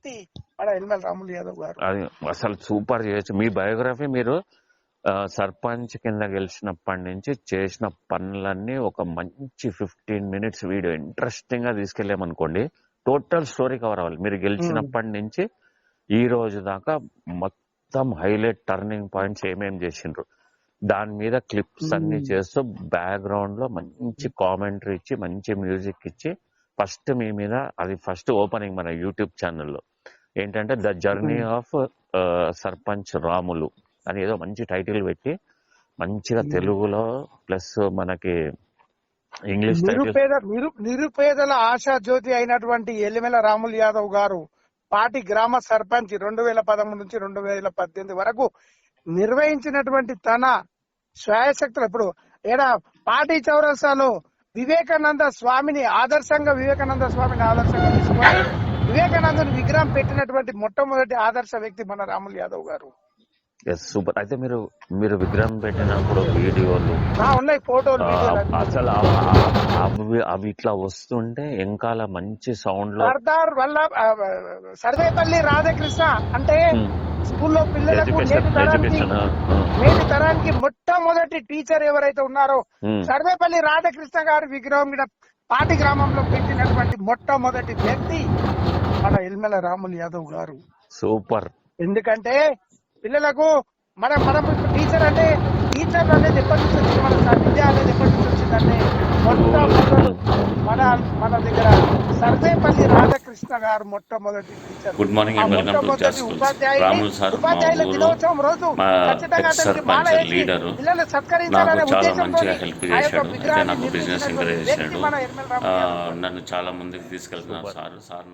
వ్యక్తి మన యనమల రాములు యాదవ్ గారు. అది అసలు సూపర్ చేయొచ్చు. మీ బయోగ్రఫీ మీరు సర్పంచ్ కింద గెలిచినప్పటి నుంచి చేసిన పనులన్నీ ఒక మంచి 15 minutes వీడియో ఇంట్రెస్టింగ్ గా తీసుకెళ్ళామనుకోండి, టోటల్ స్టోరీ కవర్ అవ్వాలి. మీరు గెలిచినప్పటి నుంచి ఈ రోజు దాకా మొత్తం హైలైట్ టర్నింగ్ పాయింట్స్ ఏమేమి చేసిండ్రు దాని మీద క్లిప్స్ అన్ని చేస్తూ బ్యాక్గ్రౌండ్ లో మంచి కామెంటరీ ఇచ్చి మంచి మ్యూజిక్ ఇచ్చి ఫస్ట్ మీ మీద అది ఫస్ట్ ఓపెనింగ్ మన యూట్యూబ్ ఛానల్లో ఏంటంటే the journey of sarpanch Ramulu అని ఏదో మంచి టైటిల్ పెట్టి మంచిగా తెలుగులో ప్లస్ మనకి ఇంగ్లీష్ టైటిల్. నిరుపేదల ఆశా జ్యోతి అయినటువంటి యనమల రాములు యాదవ్ గారు పాటి గ్రామ సర్పంచ్ 2013 నుంచి 2018 వరకు నిర్వహించినటువంటి తన శ్వాయశక్తులు ఇప్పుడు పాటి చౌరస్తాలో వివేకానంద స్వామిని ఆదర్శంగా తీసుకొని వివేకానందుని విగ్రహం పెట్టినటువంటి మొట్టమొదటి ఆదర్శ వ్యక్తి మన రాములు యాదవ్ గారు. సూపర్. అయితే మీరు విగ్రహం పెట్టినప్పుడు వీడియోలు ఉన్నాయి, ఫోటోలు, అసలు అవి ఇట్లా వస్తుంటే వెనకాల మంచి సౌండ్ లో సర్దార్ వల్లభ సర్వేపల్లి రాధాకృష్ణ అంటే స్కూల్లో పిల్లలకు నేటి తరానికి మొట్టమొదటి టీచర్ ఎవరైతే ఉన్నారో సర్వేపల్లి రాధాకృష్ణ గారి విగ్రహం మీద పాటి గ్రామంలో పెట్టినటువంటి మొట్టమొదటి వ్యక్తి మన యనమల రాములు యాదవ్ గారు. సూపర్. ఎందుకంటే పిల్లలకు మనం టీచర్ అనేది ఎప్పటి నుంచి వచ్చింది, మన విద్య అనేది ఎప్పటి నుంచి వచ్చిందంటే మొట్టమొదటి మన దగ్గర సర్వేపల్లి రాధాకృష్ణ గారు మొట్టమొదటి teacher. Good morning and welcome to జాస్ స్కూల్స్. రాములు సార్ ఉపాధ్యాయుల దినోత్సవం రోజు ఖచ్చితంగా పిల్లలు సత్కరించాలనే ఉద్దేశంతో హెల్ప్ చేశాడు. అయితే నాకు బిజినెస్ ఎంకరేజ్ చేశాడు, నన్ను చాలా ముందుకు తీసుకెళ్తున్నారు సార్.